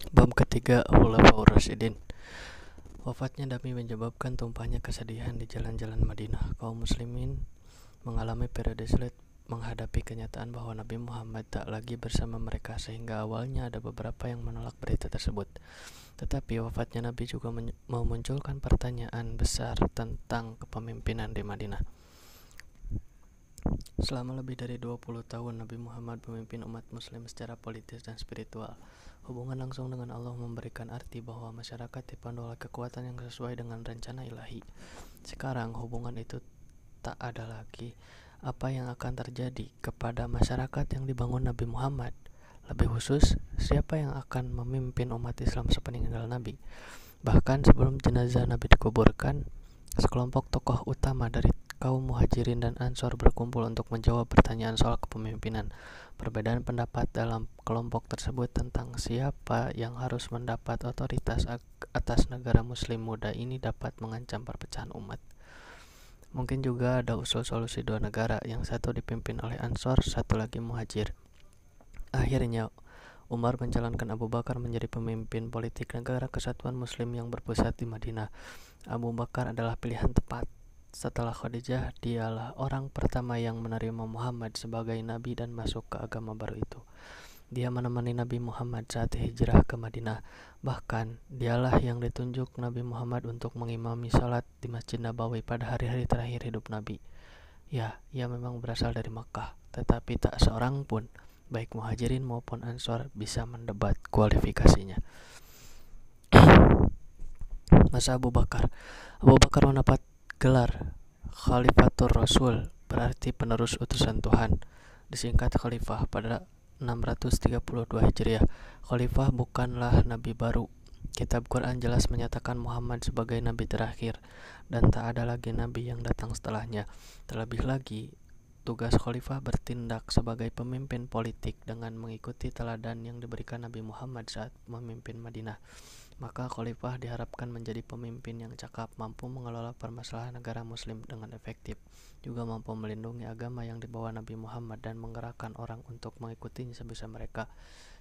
Bab ketiga, Khulafaur Rasyidin. Wafatnya Nabi menyebabkan tumpahnya kesedihan di jalan-jalan Madinah. Kaum muslimin mengalami periode sulit menghadapi kenyataan bahwa Nabi Muhammad tak lagi bersama mereka, sehingga awalnya ada beberapa yang menolak berita tersebut. Tetapi wafatnya Nabi juga memunculkan pertanyaan besar tentang kepemimpinan di Madinah. Selama lebih dari 20 tahun Nabi Muhammad memimpin umat muslim secara politis dan spiritual. Hubungan langsung dengan Allah memberikan arti bahwa masyarakat dipandu oleh kekuatan yang sesuai dengan rencana ilahi. Sekarang hubungan itu tak ada lagi. Apa yang akan terjadi kepada masyarakat yang dibangun Nabi Muhammad? Lebih khusus, siapa yang akan memimpin umat Islam sepeninggal Nabi? Bahkan sebelum jenazah Nabi dikuburkan, sekelompok tokoh utama dari kaum Muhajirin dan Ansor berkumpul untuk menjawab pertanyaan soal kepemimpinan. Perbedaan pendapat dalam kelompok tersebut tentang siapa yang harus mendapat otoritas atas negara muslim muda ini dapat mengancam perpecahan umat. Mungkin juga ada usul solusi dua negara, yang satu dipimpin oleh Ansor, satu lagi Muhajir. Akhirnya Umar mencalonkan Abu Bakar menjadi pemimpin politik negara kesatuan muslim yang berpusat di Madinah. Abu Bakar adalah pilihan tepat. Setelah Khadijah, dialah orang pertama yang menerima Muhammad sebagai nabi dan masuk ke agama baru itu. Dia menemani Nabi Muhammad saat hijrah ke Madinah. Bahkan, dialah yang ditunjuk Nabi Muhammad untuk mengimami salat di Masjid Nabawi pada hari-hari terakhir hidup Nabi. Ya, ia memang berasal dari Makkah, tetapi tak seorang pun, baik Muhajirin maupun Ansor, bisa mendebat kualifikasinya. Masa Abu Bakar. Abu Bakar mendapat gelar Khalifatur Rasul, berarti penerus utusan Tuhan, disingkat Khalifah. Pada 632 Hijriah, Khalifah bukanlah nabi baru. Kitab Quran jelas menyatakan Muhammad sebagai nabi terakhir, dan tak ada lagi nabi yang datang setelahnya. Terlebih lagi, tugas Khalifah bertindak sebagai pemimpin politik dengan mengikuti teladan yang diberikan Nabi Muhammad saat memimpin Madinah. Maka Khalifah diharapkan menjadi pemimpin yang cakap, mampu mengelola permasalahan negara muslim dengan efektif, juga mampu melindungi agama yang dibawa Nabi Muhammad dan menggerakkan orang untuk mengikutinya sebisa mereka.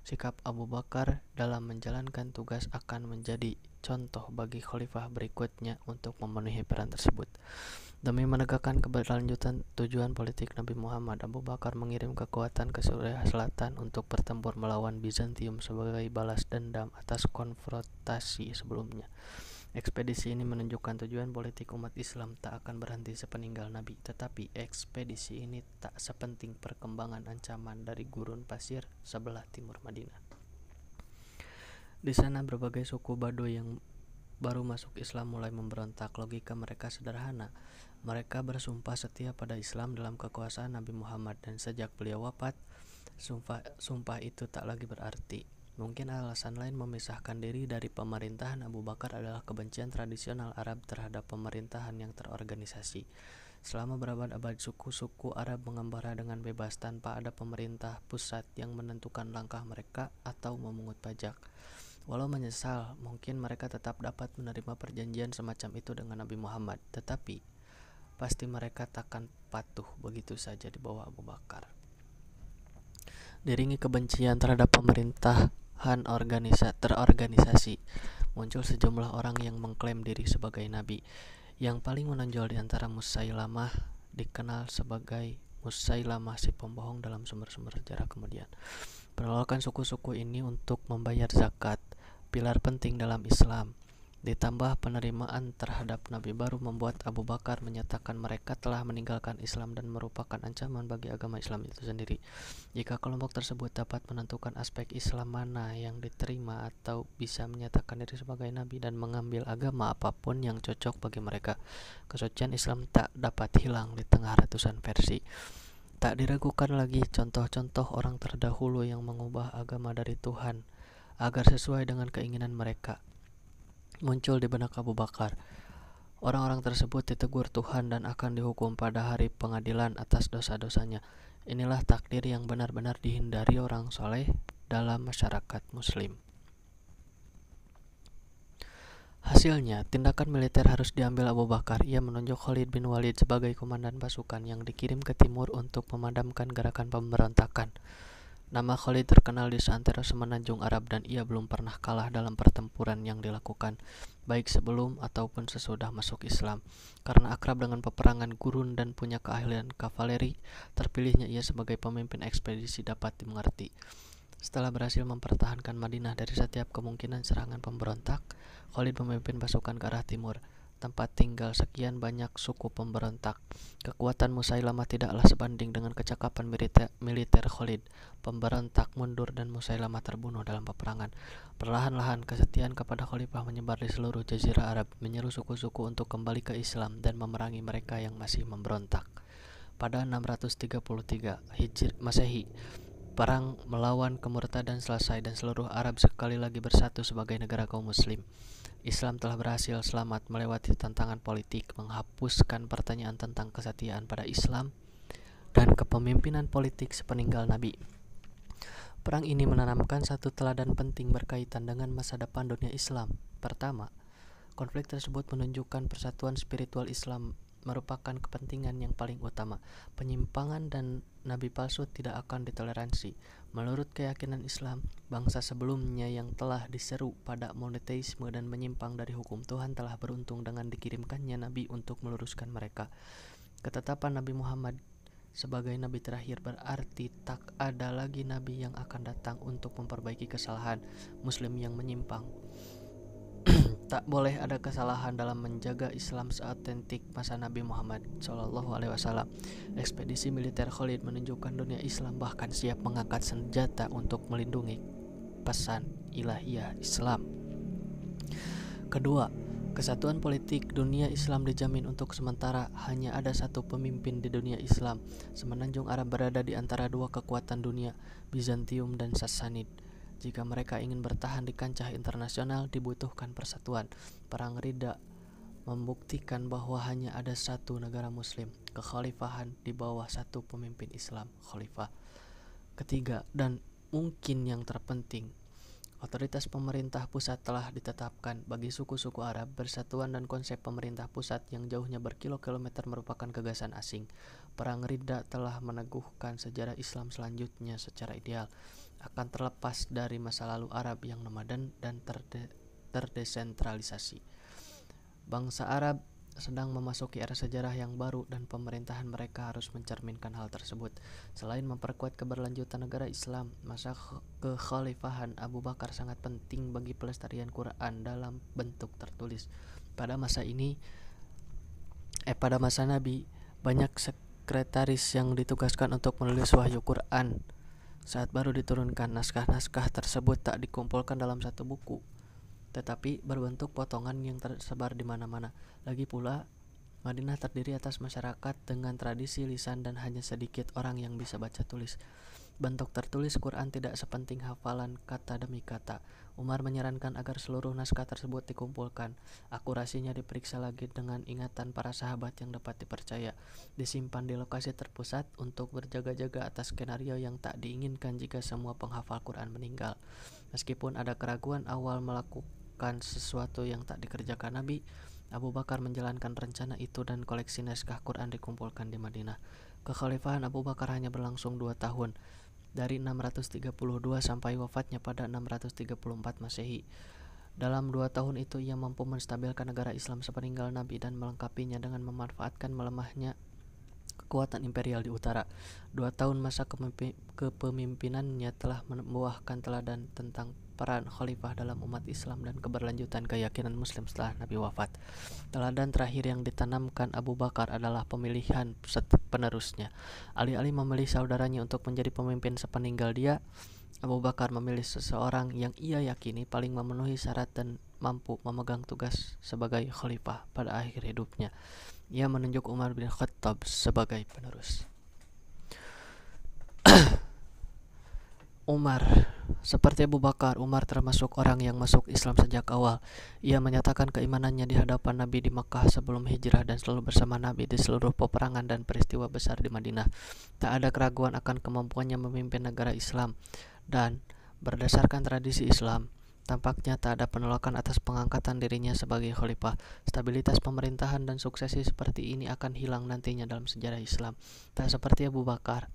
Sikap Abu Bakar dalam menjalankan tugas akan menjadi contoh bagi khalifah berikutnya untuk memenuhi peran tersebut. Demi menegakkan keberlanjutan tujuan politik Nabi Muhammad, Abu Bakar mengirim kekuatan ke Suriah Selatan untuk bertempur melawan Bizantium sebagai balas dendam atas konfrontasi sebelumnya. Ekspedisi ini menunjukkan tujuan politik umat Islam tak akan berhenti sepeninggal Nabi, tetapi ekspedisi ini tak sepenting perkembangan ancaman dari gurun pasir sebelah timur Madinah. Di sana berbagai suku Baduy yang baru masuk Islam mulai memberontak. Logika mereka sederhana. Mereka bersumpah setia pada Islam dalam kekuasaan Nabi Muhammad, dan sejak beliau wafat, sumpah itu tak lagi berarti. Mungkin alasan lain memisahkan diri dari pemerintahan Abu Bakar adalah kebencian tradisional Arab terhadap pemerintahan yang terorganisasi. Selama berabad-abad, suku-suku Arab mengembara dengan bebas tanpa ada pemerintah pusat yang menentukan langkah mereka atau memungut pajak. Walau menyesal, mungkin mereka tetap dapat menerima perjanjian semacam itu dengan Nabi Muhammad, tetapi pasti mereka takkan patuh begitu saja di bawah Abu Bakar. Diringi kebencian terhadap pemerintahan terorganisasi, muncul sejumlah orang yang mengklaim diri sebagai nabi. Yang paling menonjol di antara Musailamah dikenal sebagai Musailamah si pembohong dalam sumber-sumber sejarah kemudian. Penolakan suku-suku ini untuk membayar zakat, pilar penting dalam Islam, ditambah penerimaan terhadap Nabi baru, membuat Abu Bakar menyatakan mereka telah meninggalkan Islam dan merupakan ancaman bagi agama Islam itu sendiri. Jika kelompok tersebut dapat menentukan aspek Islam mana yang diterima atau bisa menyatakan diri sebagai Nabi dan mengambil agama apapun yang cocok bagi mereka, kesucian Islam tak dapat hilang di tengah ratusan versi. Tak diragukan lagi contoh-contoh orang terdahulu yang mengubah agama dari Tuhan agar sesuai dengan keinginan mereka muncul di benak Abu Bakar. Orang-orang tersebut ditegur Tuhan dan akan dihukum pada hari pengadilan atas dosa-dosanya. Inilah takdir yang benar-benar dihindari orang soleh dalam masyarakat muslim. Hasilnya, tindakan militer harus diambil Abu Bakar. Ia menunjuk Khalid bin Walid sebagai komandan pasukan yang dikirim ke timur untuk memadamkan gerakan pemberontakan. Nama Khalid terkenal di seantero semenanjung Arab dan ia belum pernah kalah dalam pertempuran yang dilakukan, baik sebelum ataupun sesudah masuk Islam. Karena akrab dengan peperangan gurun dan punya keahlian kavaleri, terpilihnya ia sebagai pemimpin ekspedisi dapat dimengerti. Setelah berhasil mempertahankan Madinah dari setiap kemungkinan serangan pemberontak, Khalid memimpin pasukan ke arah timur, tempat tinggal sekian banyak suku pemberontak. Kekuatan Musailamah tidaklah sebanding dengan kecakapan militer Khalid. Pemberontak mundur dan Musailamah terbunuh dalam peperangan. Perlahan-lahan kesetiaan kepada Khalifah menyebar di seluruh jazirah Arab, menyeru suku-suku untuk kembali ke Islam dan memerangi mereka yang masih memberontak. Pada 633 Masehi, perang melawan kemurtadan selesai dan seluruh Arab sekali lagi bersatu sebagai negara kaum muslim. Islam telah berhasil selamat melewati tantangan politik, menghapuskan pertanyaan tentang kesetiaan pada Islam dan kepemimpinan politik sepeninggal Nabi. Perang ini menanamkan satu teladan penting berkaitan dengan masa depan dunia Islam. Pertama, konflik tersebut menunjukkan persatuan spiritual Islam merupakan kepentingan yang paling utama. Penyimpangan dan nabi palsu tidak akan ditoleransi. Menurut keyakinan Islam, bangsa sebelumnya yang telah diseru pada monoteisme dan menyimpang dari hukum Tuhan telah beruntung dengan dikirimkannya nabi untuk meluruskan mereka. Ketetapan Nabi Muhammad sebagai nabi terakhir berarti tak ada lagi nabi yang akan datang untuk memperbaiki kesalahan muslim yang menyimpang. Tak boleh ada kesalahan dalam menjaga Islam seotentik masa Nabi Muhammad SAW. Ekspedisi militer Khalid menunjukkan dunia Islam bahkan siap mengangkat senjata untuk melindungi pesan ilahiyah Islam. Kedua, kesatuan politik dunia Islam dijamin untuk sementara. Hanya ada satu pemimpin di dunia Islam. Semenanjung Arab berada di antara dua kekuatan dunia, Bizantium dan Sassanid. Jika mereka ingin bertahan di kancah internasional, dibutuhkan persatuan. Perang Ridha membuktikan bahwa hanya ada satu negara muslim, kekhalifahan di bawah satu pemimpin Islam, khalifah. Ketiga, dan mungkin yang terpenting, otoritas pemerintah pusat telah ditetapkan. Bagi suku-suku Arab, persatuan dan konsep pemerintah pusat yang jauhnya berkilo-kilometer merupakan gagasan asing. Perang Ridha telah meneguhkan sejarah Islam selanjutnya secara ideal akan terlepas dari masa lalu Arab yang nomaden dan terdesentralisasi. Bangsa Arab sedang memasuki era sejarah yang baru dan pemerintahan mereka harus mencerminkan hal tersebut. Selain memperkuat keberlanjutan negara Islam, masa kekhalifahan Abu Bakar sangat penting bagi pelestarian Quran dalam bentuk tertulis. Pada masa Nabi, banyak sekretaris yang ditugaskan untuk menulis wahyu Quran. Saat baru diturunkan, naskah-naskah tersebut tak dikumpulkan dalam satu buku, tetapi berbentuk potongan yang tersebar di mana-mana. Lagi pula, Madinah terdiri atas masyarakat dengan tradisi lisan dan hanya sedikit orang yang bisa baca tulis. Bentuk tertulis Quran tidak sepenting hafalan kata demi kata. Umar menyarankan agar seluruh naskah tersebut dikumpulkan. Akurasinya diperiksa lagi dengan ingatan para sahabat yang dapat dipercaya. Disimpan di lokasi terpusat untuk berjaga-jaga atas skenario yang tak diinginkan jika semua penghafal Quran meninggal. Meskipun ada keraguan awal melakukan sesuatu yang tak dikerjakan Nabi, Abu Bakar menjalankan rencana itu dan koleksi naskah Quran dikumpulkan di Madinah. Kekhalifahan Abu Bakar hanya berlangsung 2 tahun, dari 632 sampai wafatnya pada 634 Masehi. Dalam 2 tahun itu ia mampu menstabilkan negara Islam sepeninggal Nabi dan melengkapinya dengan memanfaatkan melemahnya kekuatan imperial di utara. 2 tahun masa kepemimpinannya telah membuahkan teladan tentang peran khalifah dalam umat Islam dan keberlanjutan keyakinan Muslim setelah Nabi wafat. Teladan terakhir yang ditanamkan Abu Bakar adalah pemilihan penerusnya. Alih-alih memilih saudaranya untuk menjadi pemimpin sepeninggal dia, Abu Bakar memilih seseorang yang ia yakini paling memenuhi syarat dan mampu memegang tugas sebagai khalifah pada akhir hidupnya. Ia menunjuk Umar bin Khattab sebagai penerus. Umar. Seperti Abu Bakar, Umar termasuk orang yang masuk Islam sejak awal. Ia menyatakan keimanannya di hadapan Nabi di Makkah sebelum hijrah dan selalu bersama Nabi di seluruh peperangan dan peristiwa besar di Madinah. Tak ada keraguan akan kemampuannya memimpin negara Islam, dan berdasarkan tradisi Islam, tampaknya tak ada penolakan atas pengangkatan dirinya sebagai khalifah. Stabilitas pemerintahan dan suksesi seperti ini akan hilang nantinya dalam sejarah Islam. Tak seperti Abu Bakar,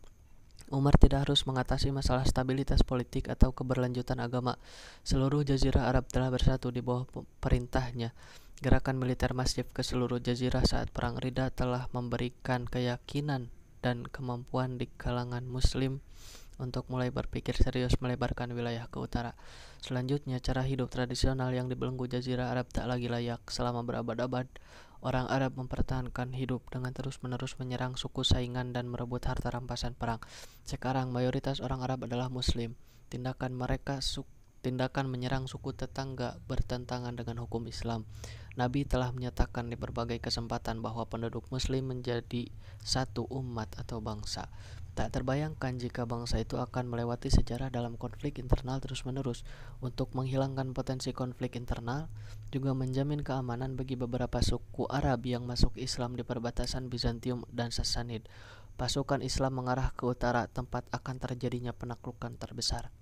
Umar tidak harus mengatasi masalah stabilitas politik atau keberlanjutan agama. Seluruh Jazirah Arab telah bersatu di bawah perintahnya. Gerakan militer masif ke seluruh jazirah saat Perang Ridha telah memberikan keyakinan dan kemampuan di kalangan Muslim untuk mulai berpikir serius melebarkan wilayah ke utara. Selanjutnya, cara hidup tradisional yang dibelenggu Jazirah Arab tak lagi layak. Selama berabad-abad, orang Arab mempertahankan hidup dengan terus-menerus menyerang suku saingan dan merebut harta rampasan perang. Sekarang, mayoritas orang Arab adalah Muslim. Tindakan menyerang suku tetangga bertentangan dengan hukum Islam. Nabi telah menyatakan di berbagai kesempatan bahwa penduduk Muslim menjadi satu umat atau bangsa. Tak terbayangkan jika bangsa itu akan melewati sejarah dalam konflik internal terus-menerus. Untuk menghilangkan potensi konflik internal, juga menjamin keamanan bagi beberapa suku Arab yang masuk Islam di perbatasan Bizantium dan Sassanid. Pasukan Islam mengarah ke utara, tempat akan terjadinya penaklukan terbesar.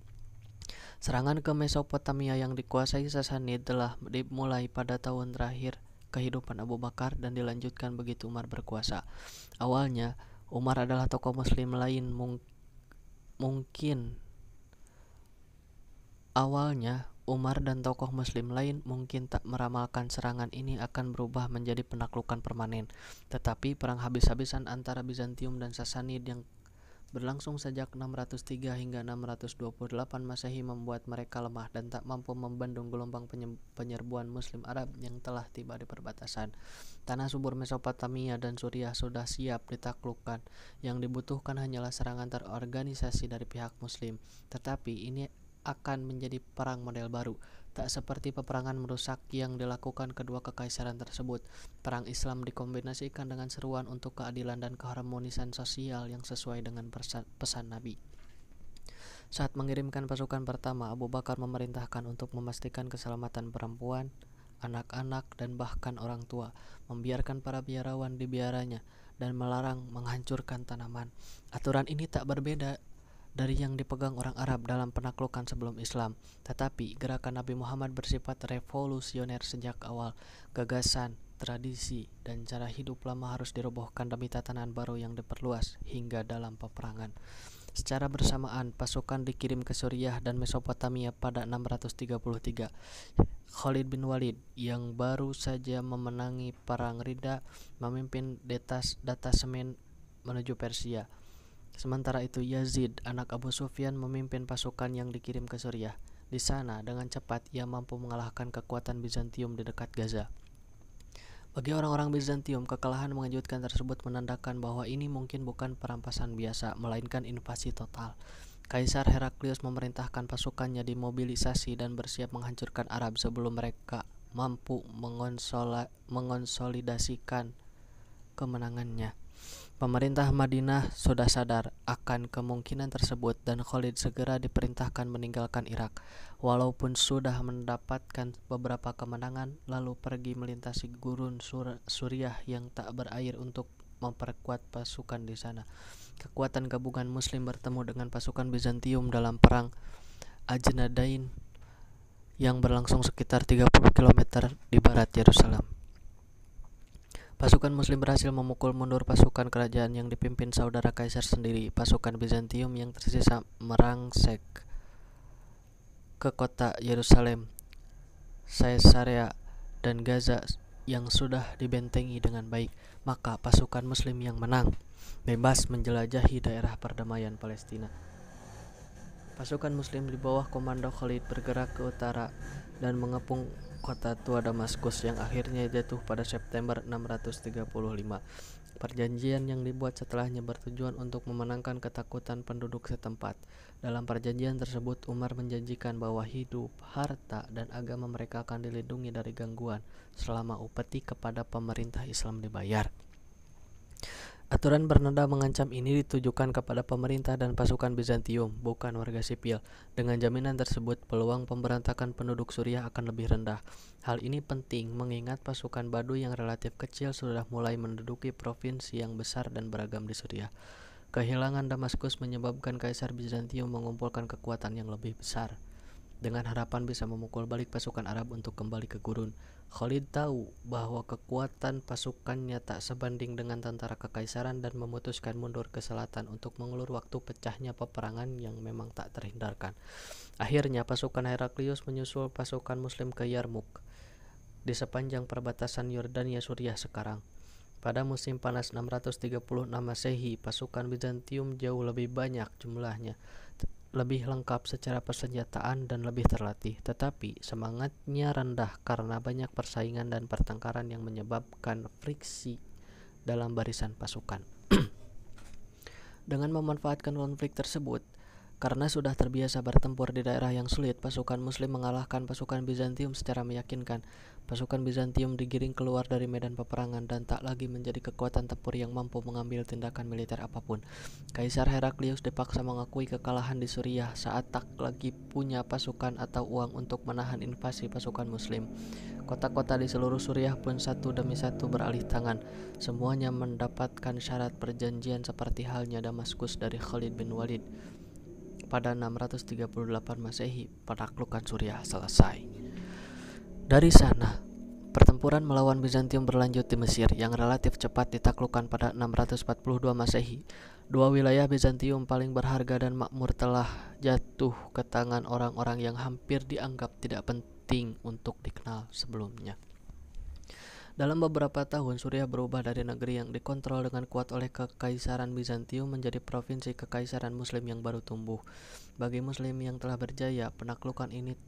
Serangan ke Mesopotamia yang dikuasai Sassanid telah dimulai pada tahun terakhir kehidupan Abu Bakar dan dilanjutkan begitu Umar berkuasa. Awalnya, Umar adalah tokoh Muslim lain Umar dan tokoh Muslim lain mungkin tak meramalkan serangan ini akan berubah menjadi penaklukan permanen. Tetapi perang habis-habisan antara Bizantium dan Sassanid yang berlangsung sejak 603 hingga 628 Masehi membuat mereka lemah dan tak mampu membendung gelombang penyerbuan Muslim Arab yang telah tiba di perbatasan. Tanah subur Mesopotamia dan Suriah sudah siap ditaklukkan. Yang dibutuhkan hanyalah serangan terorganisasi dari pihak Muslim. Tetapi ini akan menjadi perang model baru, tak seperti peperangan merusak yang dilakukan kedua kekaisaran tersebut. Perang Islam dikombinasikan dengan seruan untuk keadilan dan keharmonisan sosial yang sesuai dengan pesan Nabi. Saat mengirimkan pasukan pertama, Abu Bakar memerintahkan untuk memastikan keselamatan perempuan, anak-anak, dan bahkan orang tua, membiarkan para biarawan di biaranya, dan melarang menghancurkan tanaman. Aturan ini tak berbeda dari yang dipegang orang Arab dalam penaklukan sebelum Islam. Tetapi gerakan Nabi Muhammad bersifat revolusioner sejak awal. Gagasan, tradisi, dan cara hidup lama harus dirobohkan demi tatanan baru yang diperluas hingga dalam peperangan. Secara bersamaan, pasukan dikirim ke Suriah dan Mesopotamia pada 633. Khalid bin Walid yang baru saja memenangi Perang Ridha memimpin detasemen menuju Persia. Sementara itu Yazid, anak Abu Sufyan, memimpin pasukan yang dikirim ke Suriah. Di sana, dengan cepat ia mampu mengalahkan kekuatan Bizantium di dekat Gaza. Bagi orang-orang Bizantium, kekalahan mengejutkan tersebut menandakan bahwa ini mungkin bukan perampasan biasa, melainkan invasi total. Kaisar Heraklius memerintahkan pasukannya dimobilisasi dan bersiap menghancurkan Arab sebelum mereka mampu mengonsolidasikan kemenangannya. Pemerintah Madinah sudah sadar akan kemungkinan tersebut dan Khalid segera diperintahkan meninggalkan Irak. Walaupun sudah mendapatkan beberapa kemenangan, lalu pergi melintasi gurun Suriah yang tak berair untuk memperkuat pasukan di sana. Kekuatan gabungan Muslim bertemu dengan pasukan Bizantium dalam perang Ajnadain yang berlangsung sekitar 30 km di barat Yerusalem. Pasukan Muslim berhasil memukul mundur pasukan kerajaan yang dipimpin saudara kaisar sendiri. Pasukan Bizantium yang tersisa merangsek ke kota Yerusalem, Caesarea, dan Gaza yang sudah dibentengi dengan baik. Maka pasukan Muslim yang menang bebas menjelajahi daerah perdamaian Palestina. Pasukan Muslim di bawah komando Khalid bergerak ke utara dan mengepung kota tua Damaskus yang akhirnya jatuh pada September 635. Perjanjian yang dibuat setelahnya bertujuan untuk memenangkan ketakutan penduduk setempat. Dalam perjanjian tersebut, Umar menjanjikan bahwa hidup, harta, dan agama mereka akan dilindungi dari gangguan selama upeti kepada pemerintah Islam dibayar. Aturan bernada mengancam ini ditujukan kepada pemerintah dan pasukan Bizantium, bukan warga sipil. Dengan jaminan tersebut, peluang pemberontakan penduduk Suriah akan lebih rendah. Hal ini penting mengingat pasukan Baduy yang relatif kecil sudah mulai menduduki provinsi yang besar dan beragam di Suriah. Kehilangan Damaskus menyebabkan Kaisar Bizantium mengumpulkan kekuatan yang lebih besar. dengan harapan bisa memukul balik pasukan Arab untuk kembali ke gurun. Khalid tahu bahwa kekuatan pasukannya tak sebanding dengan tentara kekaisaran dan memutuskan mundur ke selatan untuk mengulur waktu pecahnya peperangan yang memang tak terhindarkan. Akhirnya pasukan Heraklius menyusul pasukan Muslim ke Yarmuk di sepanjang perbatasan Yordania Suriah sekarang. Pada musim panas 636 Masehi, pasukan Bizantium jauh lebih banyak jumlahnya, lebih lengkap secara persenjataan dan lebih terlatih, tetapi semangatnya rendah karena banyak persaingan dan pertengkaran yang menyebabkan friksi dalam barisan pasukan. Dengan memanfaatkan konflik tersebut, karena sudah terbiasa bertempur di daerah yang sulit, pasukan Muslim mengalahkan pasukan Bizantium secara meyakinkan. Pasukan Bizantium digiring keluar dari medan peperangan dan tak lagi menjadi kekuatan tempur yang mampu mengambil tindakan militer apapun. Kaisar Heraklius dipaksa mengakui kekalahan di Suriah saat tak lagi punya pasukan atau uang untuk menahan invasi pasukan Muslim. Kota-kota di seluruh Suriah pun satu demi satu beralih tangan. Semuanya mendapatkan syarat perjanjian seperti halnya Damaskus dari Khalid bin Walid. Pada 638 Masehi, penaklukan Suriah selesai. Dari sana, pertempuran melawan Bizantium berlanjut di Mesir yang relatif cepat ditaklukkan pada 642 Masehi. Dua wilayah Bizantium paling berharga dan makmur telah jatuh ke tangan orang-orang yang hampir dianggap tidak penting untuk dikenal sebelumnya. Dalam beberapa tahun, Suriah berubah dari negeri yang dikontrol dengan kuat oleh Kekaisaran Bizantium menjadi provinsi Kekaisaran Muslim yang baru tumbuh. Bagi Muslim yang telah berjaya, penaklukan ini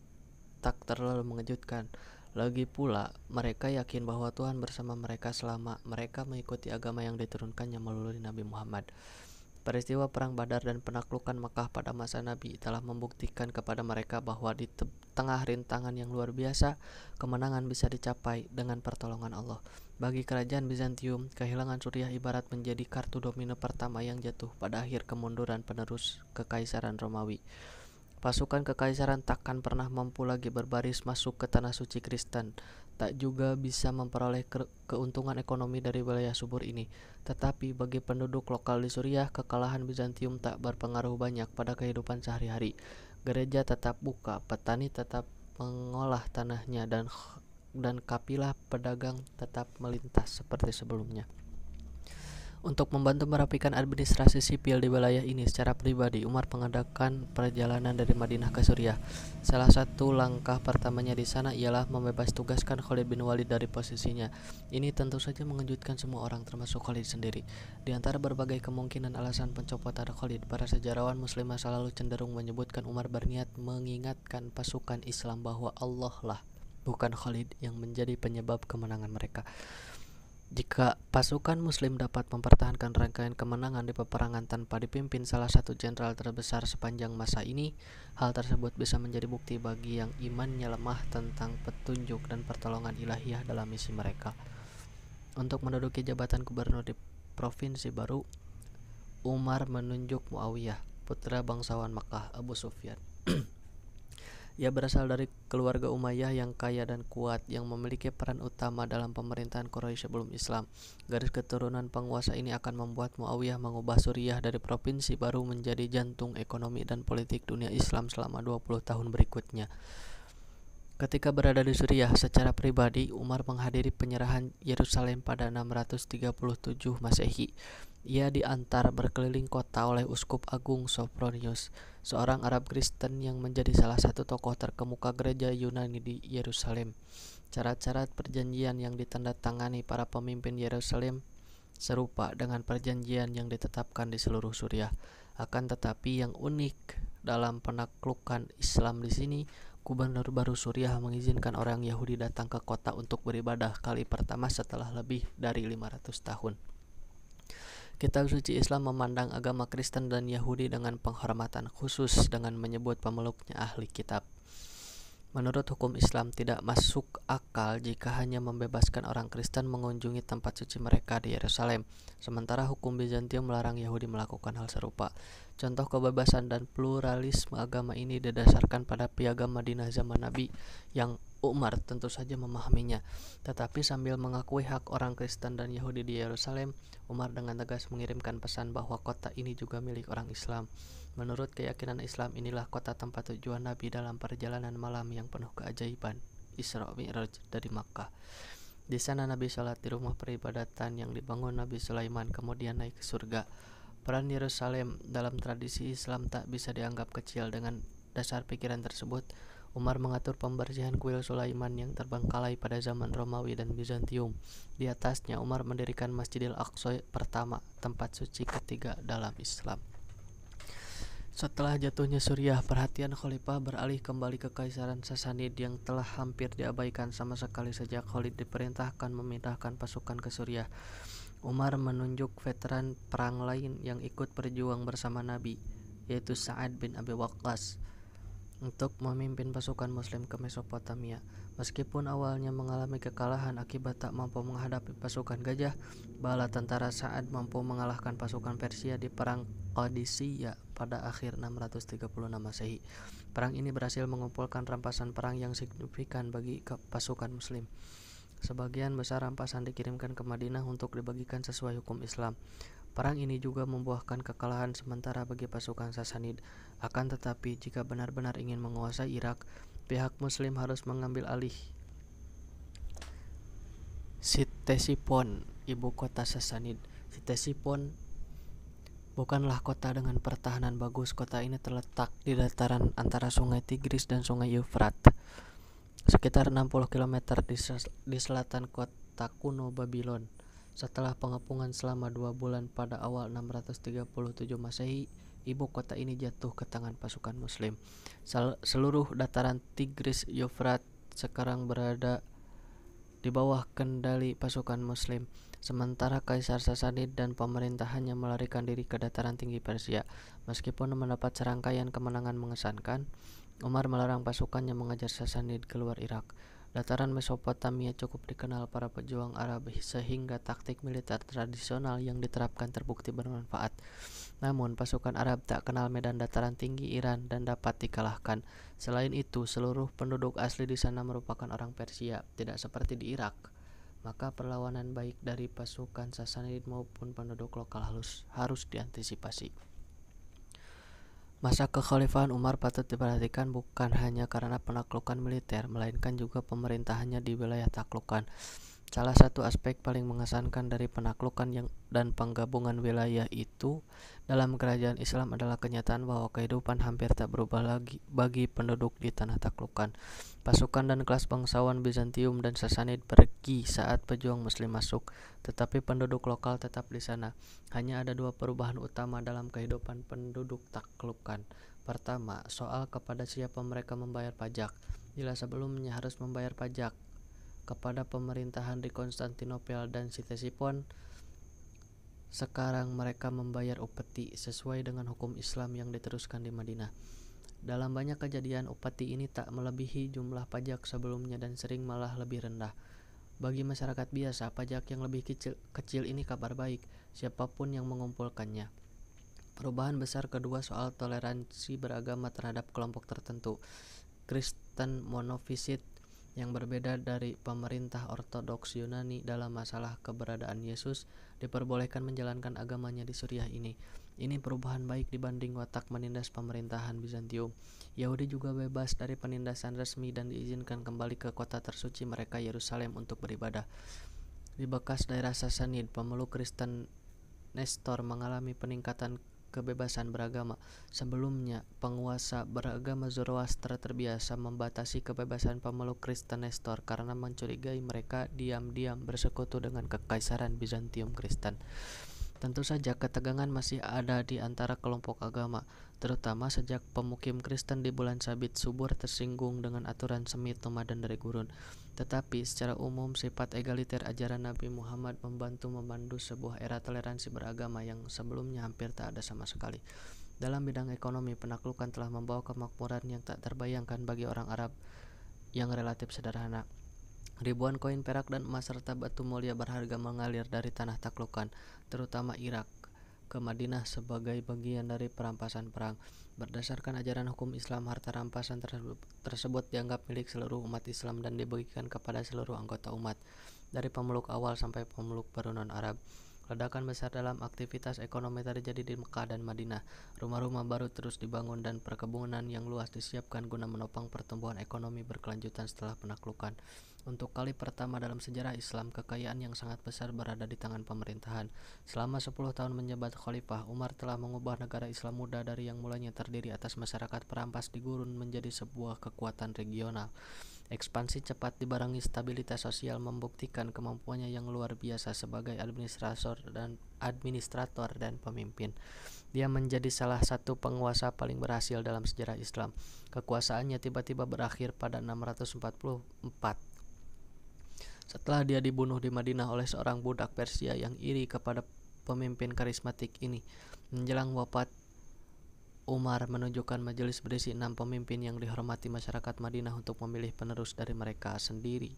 tak terlalu mengejutkan. Lagi pula, mereka yakin bahwa Tuhan bersama mereka selama mereka mengikuti agama yang diturunkannya melalui Nabi Muhammad. Peristiwa Perang Badar dan penaklukan Makkah pada masa Nabi telah membuktikan kepada mereka bahwa di tengah rintangan yang luar biasa, kemenangan bisa dicapai dengan pertolongan Allah. Bagi kerajaan Bizantium, kehilangan Suriah ibarat menjadi kartu domino pertama yang jatuh pada akhir kemunduran penerus Kekaisaran Romawi. Pasukan kekaisaran takkan pernah mampu lagi berbaris masuk ke tanah suci Kristen, tak juga bisa memperoleh keuntungan ekonomi dari wilayah subur ini. Tetapi bagi penduduk lokal di Suriah, kekalahan Bizantium tak berpengaruh banyak pada kehidupan sehari-hari. Gereja tetap buka, petani tetap mengolah tanahnya, dan kapilah pedagang tetap melintas seperti sebelumnya. Untuk membantu merapikan administrasi sipil di wilayah ini secara pribadi, Umar mengadakan perjalanan dari Madinah ke Suriah. Salah satu langkah pertamanya di sana ialah membebas tugaskan Khalid bin Walid dari posisinya. Ini tentu saja mengejutkan semua orang, termasuk Khalid sendiri. Di antara berbagai kemungkinan alasan pencopotan Khalid, para sejarawan Muslim masa lalu cenderung menyebutkan Umar berniat mengingatkan pasukan Islam bahwa Allah lah, bukan Khalid, yang menjadi penyebab kemenangan mereka. Jika pasukan Muslim dapat mempertahankan rangkaian kemenangan di peperangan tanpa dipimpin salah satu jenderal terbesar sepanjang masa ini, hal tersebut bisa menjadi bukti bagi yang imannya lemah tentang petunjuk dan pertolongan ilahiyah dalam misi mereka. Untuk menduduki jabatan gubernur di provinsi baru, Umar menunjuk Muawiyah, putra bangsawan Makkah Abu Sufyan. Ia berasal dari keluarga Umayyah yang kaya dan kuat, yang memiliki peran utama dalam pemerintahan Quraisy sebelum Islam. Garis keturunan penguasa ini akan membuat Muawiyah mengubah Suriah dari provinsi baru menjadi jantung ekonomi dan politik dunia Islam selama 20 tahun berikutnya. Ketika berada di Suriah, secara pribadi, Umar menghadiri penyerahan Yerusalem pada 637 Masehi. Ia diantar berkeliling kota oleh Uskup Agung Sophronius, seorang Arab Kristen yang menjadi salah satu tokoh terkemuka gereja Yunani di Yerusalem. Syarat-syarat perjanjian yang ditandatangani para pemimpin Yerusalem serupa dengan perjanjian yang ditetapkan di seluruh Suriah. Akan tetapi yang unik dalam penaklukan Islam di sini, gubernur baru Suriah mengizinkan orang Yahudi datang ke kota untuk beribadah kali pertama setelah lebih dari 500 tahun. Kitab suci Islam memandang agama Kristen dan Yahudi dengan penghormatan khusus dengan menyebut pemeluknya ahli kitab. Menurut hukum Islam, tidak masuk akal jika hanya membebaskan orang Kristen mengunjungi tempat suci mereka di Yerusalem, sementara hukum Bizantium melarang Yahudi melakukan hal serupa. Contoh kebebasan dan pluralisme agama ini didasarkan pada piagam Madinah zaman Nabi yang Umar tentu saja memahaminya, tetapi sambil mengakui hak orang Kristen dan Yahudi di Yerusalem, Umar dengan tegas mengirimkan pesan bahwa kota ini juga milik orang Islam. Menurut keyakinan Islam, inilah kota tempat tujuan Nabi dalam perjalanan malam yang penuh keajaiban, Isra Mi'raj dari Makkah. Di sana Nabi sholat di rumah peribadatan yang dibangun Nabi Sulaiman, kemudian naik ke surga. Peran Yerusalem dalam tradisi Islam tak bisa dianggap kecil. Dengan dasar pikiran tersebut, Umar mengatur pembersihan kuil Sulaiman yang terbengkalai pada zaman Romawi dan Bizantium. Di atasnya, Umar mendirikan Masjidil Aqsa pertama, tempat suci ketiga dalam Islam. Setelah jatuhnya Suriah, perhatian Khalifah beralih kembali ke Kaisaran Sasanid yang telah hampir diabaikan sama sekali sejak Khalid diperintahkan memindahkan pasukan ke Suriah. Umar menunjuk veteran perang lain yang ikut berjuang bersama Nabi, yaitu Sa'ad bin Abi Waqqas, untuk memimpin pasukan Muslim ke Mesopotamia. Meskipun awalnya mengalami kekalahan akibat tak mampu menghadapi pasukan gajah, bala tentara Sa'ad mampu mengalahkan pasukan Persia di perang Qadisiyah pada akhir 636 Masehi. Perang ini berhasil mengumpulkan rampasan perang yang signifikan bagi pasukan Muslim. Sebagian besar rampasan dikirimkan ke Madinah untuk dibagikan sesuai hukum Islam. Perang ini juga membuahkan kekalahan sementara bagi pasukan Sasanid. Akan tetapi, jika benar-benar ingin menguasai Irak, pihak Muslim harus mengambil alih Ctesifon, ibu kota Sasanid. Ctesifon bukanlah kota dengan pertahanan bagus. Kota ini terletak di dataran antara Sungai Tigris dan Sungai Eufrat, sekitar 60 km di selatan kota kuno Babylon. Setelah pengepungan selama 2 bulan pada awal 637 Masehi, ibu kota ini jatuh ke tangan pasukan Muslim. Seluruh dataran Tigris Eufrat sekarang berada di bawah kendali pasukan Muslim, sementara Kaisar Sasanid dan pemerintahannya melarikan diri ke dataran tinggi Persia. Meskipun mendapat serangkaian kemenangan mengesankan, Umar melarang pasukannya mengejar Sasanid keluar Irak. Dataran Mesopotamia cukup dikenal para pejuang Arab sehingga taktik militer tradisional yang diterapkan terbukti bermanfaat. Namun, pasukan Arab tak kenal medan dataran tinggi Iran dan dapat dikalahkan. Selain itu, seluruh penduduk asli di sana merupakan orang Persia, tidak seperti di Irak. Maka perlawanan baik dari pasukan Sasanid maupun penduduk lokal harus diantisipasi. Masa kekhalifahan Umar patut diperhatikan bukan hanya karena penaklukan militer, melainkan juga pemerintahannya di wilayah taklukan. Salah satu aspek paling mengesankan dari penaklukan dan penggabungan wilayah itu dalam kerajaan Islam adalah kenyataan bahwa kehidupan hampir tak berubah lagi bagi penduduk di tanah taklukan. Pasukan dan kelas bangsawan Bizantium dan Sasanid pergi saat pejuang Muslim masuk, tetapi penduduk lokal tetap di sana. Hanya ada 2 perubahan utama dalam kehidupan penduduk taklukan. Pertama, soal kepada siapa mereka membayar pajak. Bila sebelumnya harus membayar pajak kepada pemerintahan di Konstantinopel dan Ctesifon, sekarang mereka membayar upeti sesuai dengan hukum Islam yang diteruskan di Madinah. Dalam banyak kejadian, upeti ini tak melebihi jumlah pajak sebelumnya dan sering malah lebih rendah. Bagi masyarakat biasa, pajak yang lebih kecil ini kabar baik, siapapun yang mengumpulkannya. Perubahan besar kedua soal toleransi beragama terhadap kelompok tertentu. Kristen monofisit yang berbeda dari pemerintah Ortodoks Yunani dalam masalah keberadaan Yesus diperbolehkan menjalankan agamanya di Suriah ini. Ini perubahan baik dibanding watak menindas pemerintahan Bizantium. Yahudi juga bebas dari penindasan resmi dan diizinkan kembali ke kota tersuci mereka Yerusalem untuk beribadah. Di bekas daerah Sasanid, pemeluk Kristen Nestor mengalami peningkatan kebebasan beragama. Sebelumnya, penguasa beragama Zoroaster terbiasa membatasi kebebasan pemeluk Kristen Nestor karena mencurigai mereka diam-diam bersekutu dengan Kekaisaran Bizantium Kristen. Tentu saja ketegangan masih ada di antara kelompok agama, terutama sejak pemukim Kristen di bulan Sabit subur tersinggung dengan aturan semit nomaden dari gurun. Tetapi secara umum sifat egaliter ajaran Nabi Muhammad memandu sebuah era toleransi beragama yang sebelumnya hampir tak ada sama sekali. Dalam bidang ekonomi, penaklukan telah membawa kemakmuran yang tak terbayangkan bagi orang Arab yang relatif sederhana. Ribuan koin perak dan emas serta batu mulia berharga mengalir dari tanah taklukan, terutama Irak, ke Madinah sebagai bagian dari perampasan perang. Berdasarkan ajaran hukum Islam, harta rampasan tersebut dianggap milik seluruh umat Islam dan dibagikan kepada seluruh anggota umat, dari pemeluk awal sampai pemeluk baru non-Arab. Ledakan besar dalam aktivitas ekonomi terjadi di Mekah dan Madinah. Rumah-rumah baru terus dibangun dan perkebunan yang luas disiapkan guna menopang pertumbuhan ekonomi berkelanjutan setelah penaklukan. Untuk kali pertama dalam sejarah Islam, kekayaan yang sangat besar berada di tangan pemerintahan. Selama 10 tahun menjabat khalifah, Umar telah mengubah negara Islam muda dari yang mulanya terdiri atas masyarakat perampas di gurun menjadi sebuah kekuatan regional. Ekspansi cepat dibarengi stabilitas sosial membuktikan kemampuannya yang luar biasa sebagai administrator dan pemimpin. Dia menjadi salah satu penguasa paling berhasil dalam sejarah Islam. Kekuasaannya tiba-tiba berakhir pada 644. Setelah dia dibunuh di Madinah oleh seorang budak Persia yang iri kepada pemimpin karismatik ini. Menjelang wafat, Umar menunjukkan majelis berisi 6 pemimpin yang dihormati masyarakat Madinah untuk memilih penerus dari mereka sendiri.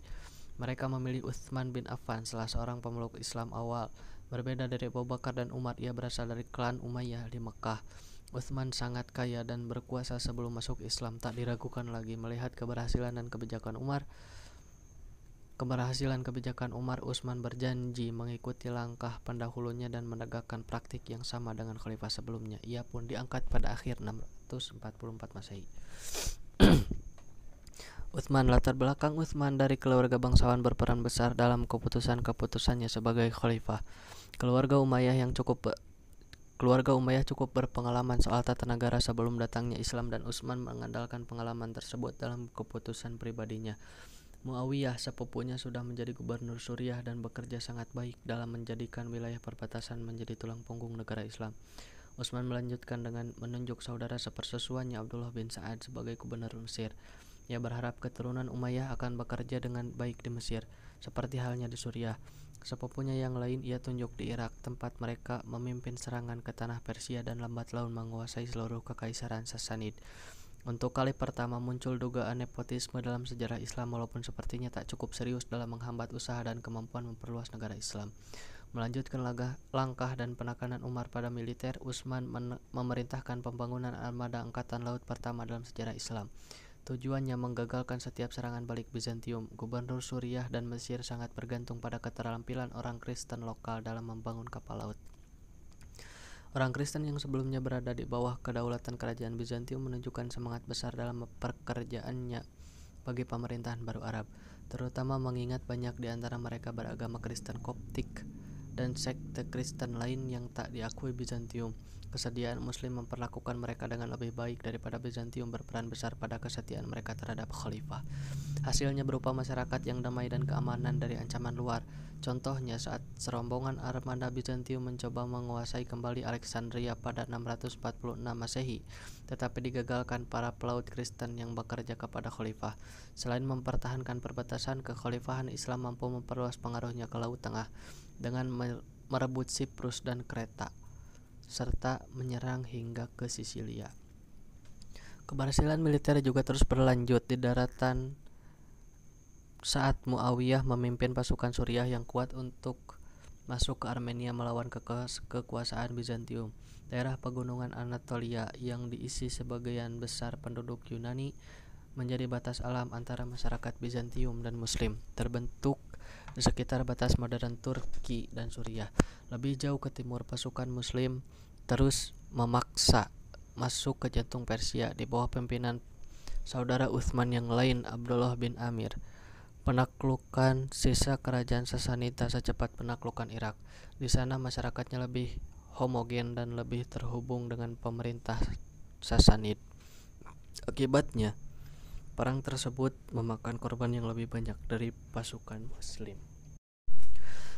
Mereka memilih Utsman bin Affan, salah seorang pemeluk Islam awal. Berbeda dari Abu Bakar dan Umar, ia berasal dari klan Umayyah di Mekah. Utsman sangat kaya dan berkuasa sebelum masuk Islam. Tak diragukan lagi melihat keberhasilan kebijakan Umar, Utsman berjanji mengikuti langkah pendahulunya dan menegakkan praktik yang sama dengan khalifah sebelumnya. Ia pun diangkat pada akhir 644 Masehi. Utsman. Latar belakang Utsman dari keluarga bangsawan berperan besar dalam keputusan-keputusannya sebagai khalifah. Keluarga Umayyah cukup berpengalaman soal tata negara sebelum datangnya Islam, dan Utsman mengandalkan pengalaman tersebut dalam keputusan pribadinya. Muawiyah, sepupunya, sudah menjadi gubernur Suriah dan bekerja sangat baik dalam menjadikan wilayah perbatasan menjadi tulang punggung negara Islam. Utsman melanjutkan dengan menunjuk saudara sepersusuannya Abdullah bin Sa'ad sebagai gubernur Mesir. Ia berharap keturunan Umayyah akan bekerja dengan baik di Mesir, seperti halnya di Suriah. Sepupunya yang lain ia tunjuk di Irak, tempat mereka memimpin serangan ke tanah Persia dan lambat laun menguasai seluruh kekaisaran Sassanid. Untuk kali pertama muncul dugaan nepotisme dalam sejarah Islam, walaupun sepertinya tak cukup serius dalam menghambat usaha dan kemampuan memperluas negara Islam. Melanjutkan langkah dan penekanan Umar pada militer, Utsman memerintahkan pembangunan armada angkatan laut pertama dalam sejarah Islam. Tujuannya menggagalkan setiap serangan balik Bizantium. Gubernur Suriah dan Mesir sangat bergantung pada keterampilan orang Kristen lokal dalam membangun kapal laut. Orang Kristen yang sebelumnya berada di bawah kedaulatan kerajaan Bizantium menunjukkan semangat besar dalam pekerjaannya bagi pemerintahan baru Arab, terutama mengingat banyak di antara mereka beragama Kristen Koptik dan sekte Kristen lain yang tak diakui Bizantium. Kesediaan Muslim memperlakukan mereka dengan lebih baik daripada Bizantium berperan besar pada kesetiaan mereka terhadap khalifah. Hasilnya berupa masyarakat yang damai dan keamanan dari ancaman luar. Contohnya saat serombongan armada Bizantium mencoba menguasai kembali Alexandria pada 646 Masehi, tetapi digagalkan para pelaut Kristen yang bekerja kepada khalifah. Selain mempertahankan perbatasan, kekhalifahan Islam mampu memperluas pengaruhnya ke Laut Tengah dengan merebut Siprus dan Kreta, serta menyerang hingga ke Sisilia. Keberhasilan militer juga terus berlanjut di daratan saat Muawiyah memimpin pasukan Suriah yang kuat untuk masuk ke Armenia melawan kekuasaan Bizantium. Daerah pegunungan Anatolia yang diisi sebagian besar penduduk Yunani menjadi batas alam antara masyarakat Bizantium dan Muslim, terbentuk di sekitar batas modern Turki dan Suriah. Lebih jauh ke timur, pasukan Muslim terus memaksa masuk ke jantung Persia di bawah pimpinan saudara Utsman yang lain, Abdullah bin Amir. Penaklukan sisa kerajaan Sassanida secepat penaklukan Irak. Di sana masyarakatnya lebih homogen dan lebih terhubung dengan pemerintah Sassanid. Akibatnya, perang tersebut memakan korban yang lebih banyak dari pasukan Muslim.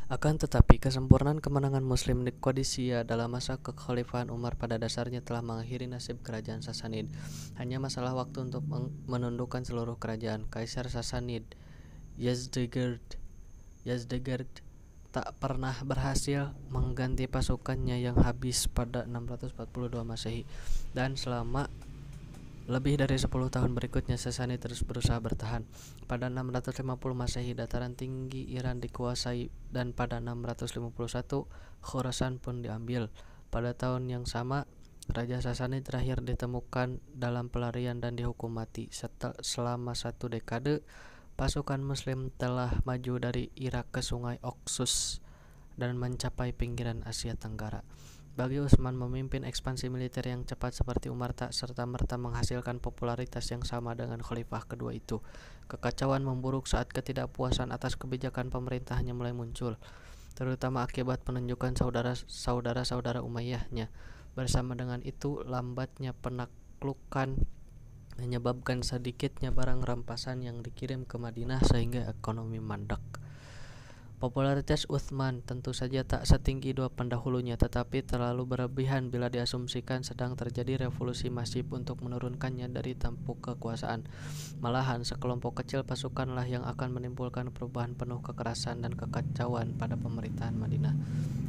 Akan tetapi, kesempurnaan kemenangan Muslim di Qadisiyah dalam masa kekhalifahan Umar pada dasarnya telah mengakhiri nasib kerajaan Sassanid. Hanya masalah waktu untuk menundukkan seluruh kerajaan. Kaisar Sassanid Yazdegerd tak pernah berhasil mengganti pasukannya yang habis pada 642 Masehi, dan selama lebih dari 10 tahun berikutnya Sassanid terus berusaha bertahan. Pada 650 Masehi dataran tinggi Iran dikuasai, dan pada 651 Khorasan pun diambil. Pada tahun yang sama, Raja Sasani terakhir ditemukan dalam pelarian dan dihukum mati. Selama 1 dekade, pasukan Muslim telah maju dari Irak ke Sungai Oxus dan mencapai pinggiran Asia Tenggara. Bagi Utsman, memimpin ekspansi militer yang cepat seperti Umar tak serta-merta menghasilkan popularitas yang sama dengan khalifah kedua itu. Kekacauan memburuk saat ketidakpuasan atas kebijakan pemerintahnya mulai muncul, terutama akibat penunjukan saudara-saudara Umayyahnya. Bersama dengan itu, lambatnya penaklukan menyebabkan sedikitnya barang rampasan yang dikirim ke Madinah sehingga ekonomi mandek. Popularitas Utsman tentu saja tak setinggi dua pendahulunya, tetapi terlalu berlebihan bila diasumsikan sedang terjadi revolusi masif untuk menurunkannya dari tampuk kekuasaan. Malahan, sekelompok kecil pasukanlah yang akan menimbulkan perubahan penuh kekerasan dan kekacauan pada pemerintahan Madinah.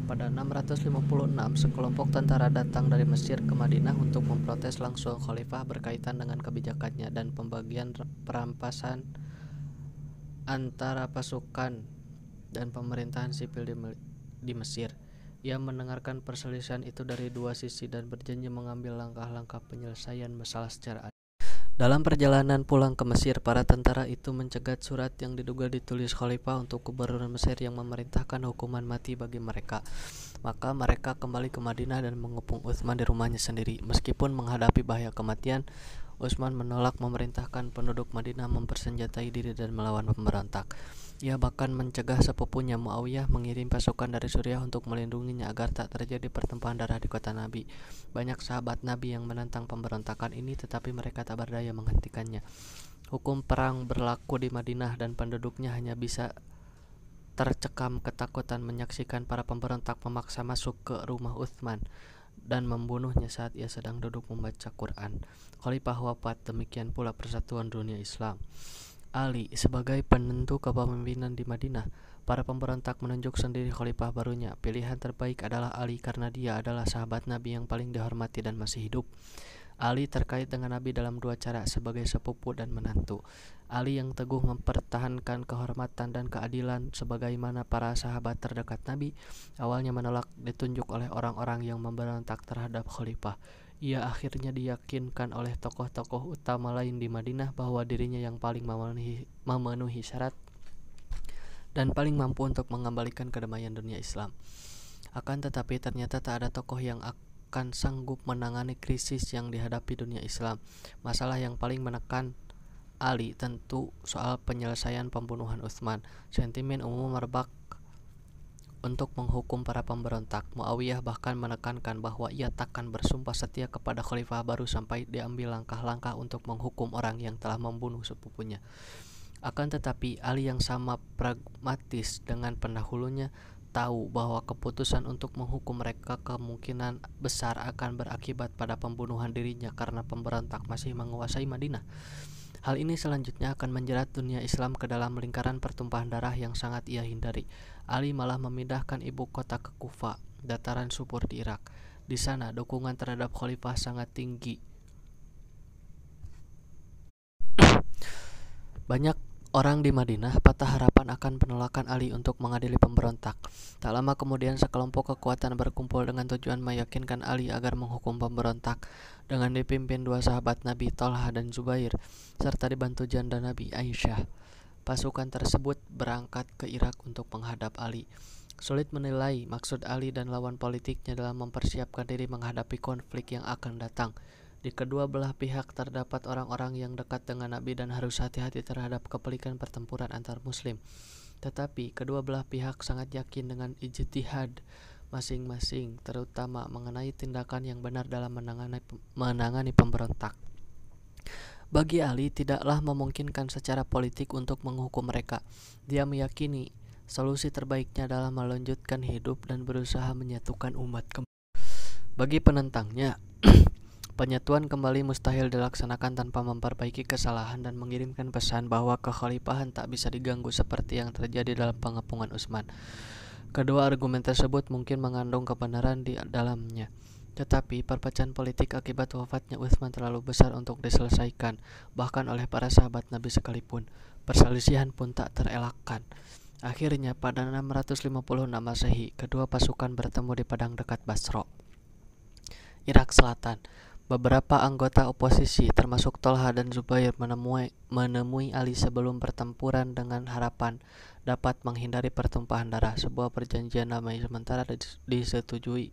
Pada 656, sekelompok tentara datang dari Mesir ke Madinah untuk memprotes langsung khalifah berkaitan dengan kebijakannya dan pembagian perampasan antara pasukan dan pemerintahan sipil di Mesir. Ia mendengarkan perselisihan itu dari dua sisi dan berjanji mengambil langkah-langkah penyelesaian masalah secara adil. Dalam perjalanan pulang ke Mesir, para tentara itu mencegat surat yang diduga ditulis khalifah untuk gubernur Mesir yang memerintahkan hukuman mati bagi mereka. Maka mereka kembali ke Madinah dan mengepung Utsman di rumahnya sendiri. Meskipun menghadapi bahaya kematian, Utsman menolak memerintahkan penduduk Madinah mempersenjatai diri dan melawan pemberontak. Ia bahkan mencegah sepupunya Muawiyah mengirim pasukan dari Suriah untuk melindunginya agar tak terjadi pertumpahan darah di kota Nabi. Banyak sahabat Nabi yang menentang pemberontakan ini, tetapi mereka tak berdaya menghentikannya. Hukum perang berlaku di Madinah dan penduduknya hanya bisa tercekam ketakutan menyaksikan para pemberontak memaksa masuk ke rumah Utsman dan membunuhnya saat ia sedang duduk membaca Quran. Khalifah wafat, demikian pula persatuan dunia Islam. Ali sebagai penentu kepemimpinan di Madinah, para pemberontak menunjuk sendiri khalifah barunya. Pilihan terbaik adalah Ali karena dia adalah sahabat Nabi yang paling dihormati dan masih hidup. Ali terkait dengan Nabi dalam dua cara, sebagai sepupu dan menantu. Ali yang teguh mempertahankan kehormatan dan keadilan sebagaimana para sahabat terdekat Nabi, awalnya menolak ditunjuk oleh orang-orang yang memberontak terhadap khalifah. Ia akhirnya diyakinkan oleh tokoh-tokoh utama lain di Madinah bahwa dirinya yang paling memenuhi syarat dan paling mampu untuk mengembalikan kedamaian dunia Islam. Akan tetapi ternyata tak ada tokoh yang akan sanggup menangani krisis yang dihadapi dunia Islam. Masalah yang paling menekan Ali tentu soal penyelesaian pembunuhan Utsman. Sentimen umum merebak untuk menghukum para pemberontak. Muawiyah bahkan menekankan bahwa ia takkan bersumpah setia kepada khalifah baru sampai diambil langkah-langkah untuk menghukum orang yang telah membunuh sepupunya. Akan tetapi Ali yang sama pragmatis dengan pendahulunya tahu bahwa keputusan untuk menghukum mereka kemungkinan besar akan berakibat pada pembunuhan dirinya karena pemberontak masih menguasai Madinah. Hal ini selanjutnya akan menjerat dunia Islam ke dalam lingkaran pertumpahan darah yang sangat ia hindari. Ali malah memindahkan ibu kota ke Kufa, dataran subur di Irak. Di sana dukungan terhadap khalifah sangat tinggi. Banyak orang di Madinah patah harapan akan penolakan Ali untuk mengadili pemberontak. Tak lama kemudian sekelompok kekuatan berkumpul dengan tujuan meyakinkan Ali agar menghukum pemberontak. Dengan dipimpin dua sahabat Nabi, Thalhah dan Zubair, serta dibantu janda Nabi, Aisyah, pasukan tersebut berangkat ke Irak untuk menghadap Ali. Sulit menilai maksud Ali dan lawan politiknya dalam mempersiapkan diri menghadapi konflik yang akan datang. Di kedua belah pihak terdapat orang-orang yang dekat dengan Nabi dan harus hati-hati terhadap kepelikan pertempuran antar muslim. Tetapi kedua belah pihak sangat yakin dengan ijtihad masing-masing, terutama mengenai tindakan yang benar dalam menangani pemberontak. Bagi Ali tidaklah memungkinkan secara politik untuk menghukum mereka. Dia meyakini solusi terbaiknya adalah melanjutkan hidup dan berusaha menyatukan umat kembali. Bagi penentangnya, penyatuan kembali mustahil dilaksanakan tanpa memperbaiki kesalahan dan mengirimkan pesan bahwa kekhalifahan tak bisa diganggu seperti yang terjadi dalam pengepungan Utsman. Kedua argumen tersebut mungkin mengandung kebenaran di dalamnya, tetapi perpecahan politik akibat wafatnya Utsman terlalu besar untuk diselesaikan, bahkan oleh para sahabat Nabi sekalipun. Perselisihan pun tak terelakkan. Akhirnya pada 656 Masehi, kedua pasukan bertemu di padang dekat Basra. Irak Selatan. Beberapa anggota oposisi, termasuk Tolha dan Zubair, menemui Ali sebelum pertempuran dengan harapan dapat menghindari pertumpahan darah. Sebuah perjanjian damai sementara disetujui.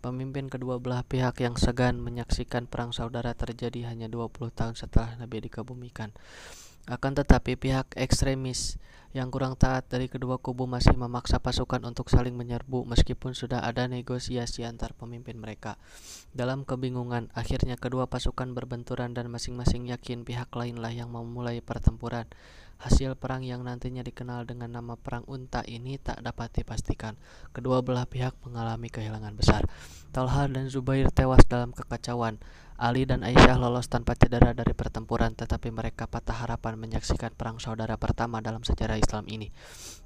Pemimpin kedua belah pihak yang segan menyaksikan perang saudara terjadi hanya 20 tahun setelah Nabi dikebumikan. Akan tetapi pihak ekstremis yang kurang taat dari kedua kubu masih memaksa pasukan untuk saling menyerbu meskipun sudah ada negosiasi antar pemimpin mereka. Dalam kebingungan, akhirnya kedua pasukan berbenturan dan masing-masing yakin pihak lainlah yang memulai pertempuran. Hasil perang yang nantinya dikenal dengan nama Perang Unta ini tak dapat dipastikan. Kedua belah pihak mengalami kehilangan besar. Talha dan Zubair tewas dalam kekacauan. Ali dan Aisyah lolos tanpa cedera dari pertempuran, tetapi mereka patah harapan menyaksikan perang saudara pertama dalam sejarah Islam ini.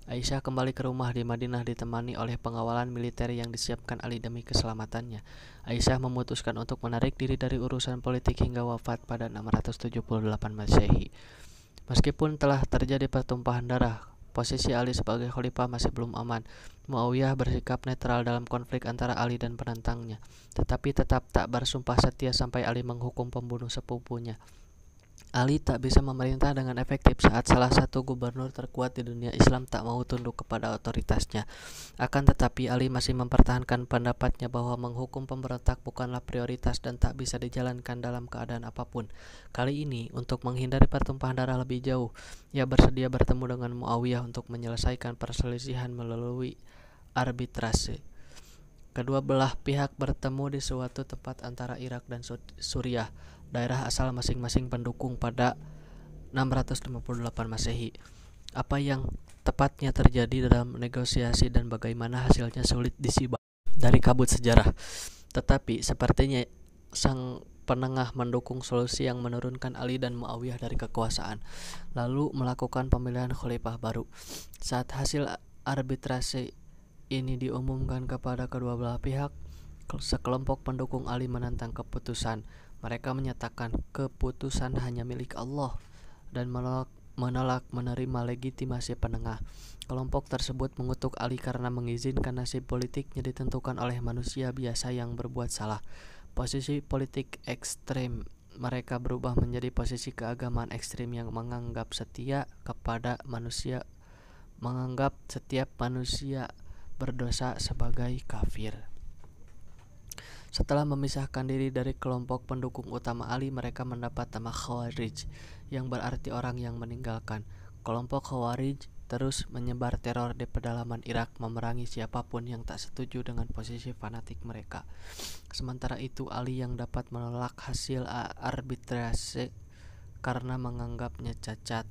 Aisyah kembali ke rumah di Madinah ditemani oleh pengawalan militer yang disiapkan Ali demi keselamatannya. Aisyah memutuskan untuk menarik diri dari urusan politik hingga wafat pada 678 Masehi. Meskipun telah terjadi pertumpahan darah, posisi Ali sebagai khalifah masih belum aman. Muawiyah bersikap netral dalam konflik antara Ali dan penantangnya, tetapi tetap tak bersumpah setia sampai Ali menghukum pembunuh sepupunya. Ali tak bisa memerintah dengan efektif saat salah satu gubernur terkuat di dunia Islam tak mau tunduk kepada otoritasnya. Akan tetapi Ali masih mempertahankan pendapatnya bahwa menghukum pemberontak bukanlah prioritas dan tak bisa dijalankan dalam keadaan apapun. Kali ini, untuk menghindari pertumpahan darah lebih jauh, ia bersedia bertemu dengan Muawiyah untuk menyelesaikan perselisihan melalui arbitrase. Kedua belah pihak bertemu di suatu tempat antara Irak dan Suriah, daerah asal masing-masing pendukung pada 658 Masehi. Apa yang tepatnya terjadi dalam negosiasi dan bagaimana hasilnya sulit disimak dari kabut sejarah. Tetapi sepertinya sang penengah mendukung solusi yang menurunkan Ali dan Muawiyah dari kekuasaan, lalu melakukan pemilihan khalifah baru. Saat hasil arbitrase ini diumumkan kepada kedua belah pihak, sekelompok pendukung Ali menentang keputusan. Mereka menyatakan keputusan hanya milik Allah dan menolak menerima legitimasi penengah. Kelompok tersebut mengutuk Ali karena mengizinkan nasib politiknya ditentukan oleh manusia biasa yang berbuat salah. Posisi politik ekstrem mereka berubah menjadi posisi keagamaan ekstrem yang menganggap setiap manusia berdosa sebagai kafir. Setelah memisahkan diri dari kelompok pendukung utama Ali, mereka mendapat nama Khawarij, yang berarti orang yang meninggalkan. Kelompok Khawarij terus menyebar teror di pedalaman Irak, memerangi siapapun yang tak setuju dengan posisi fanatik mereka. Sementara itu, Ali yang dapat menolak hasil arbitrase karena menganggapnya cacat,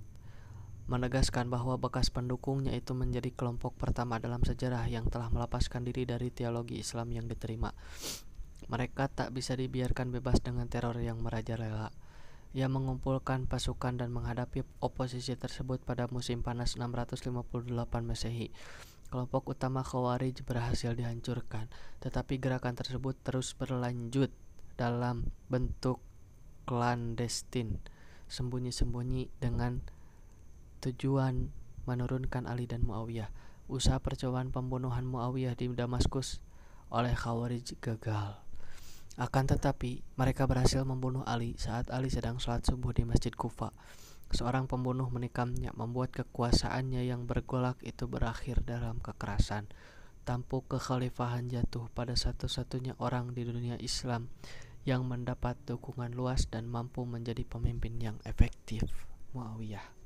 menegaskan bahwa bekas pendukungnya itu menjadi kelompok pertama dalam sejarah yang telah melepaskan diri dari teologi Islam yang diterima. Mereka tak bisa dibiarkan bebas dengan teror yang merajalela. Ia mengumpulkan pasukan dan menghadapi oposisi tersebut pada musim panas 658 Masehi. Kelompok utama Khawarij berhasil dihancurkan, tetapi gerakan tersebut terus berlanjut dalam bentuk klandestin, sembunyi-sembunyi dengan tujuan menurunkan Ali dan Muawiyah. Usaha percobaan pembunuhan Muawiyah di Damaskus oleh Khawarij gagal. Akan tetapi, mereka berhasil membunuh Ali saat Ali sedang sholat subuh di Masjid Kufa. Seorang pembunuh menikamnya, membuat kekuasaannya yang bergolak itu berakhir dalam kekerasan. Tampuk kekhalifahan jatuh pada satu-satunya orang di dunia Islam yang mendapat dukungan luas dan mampu menjadi pemimpin yang efektif, Muawiyah.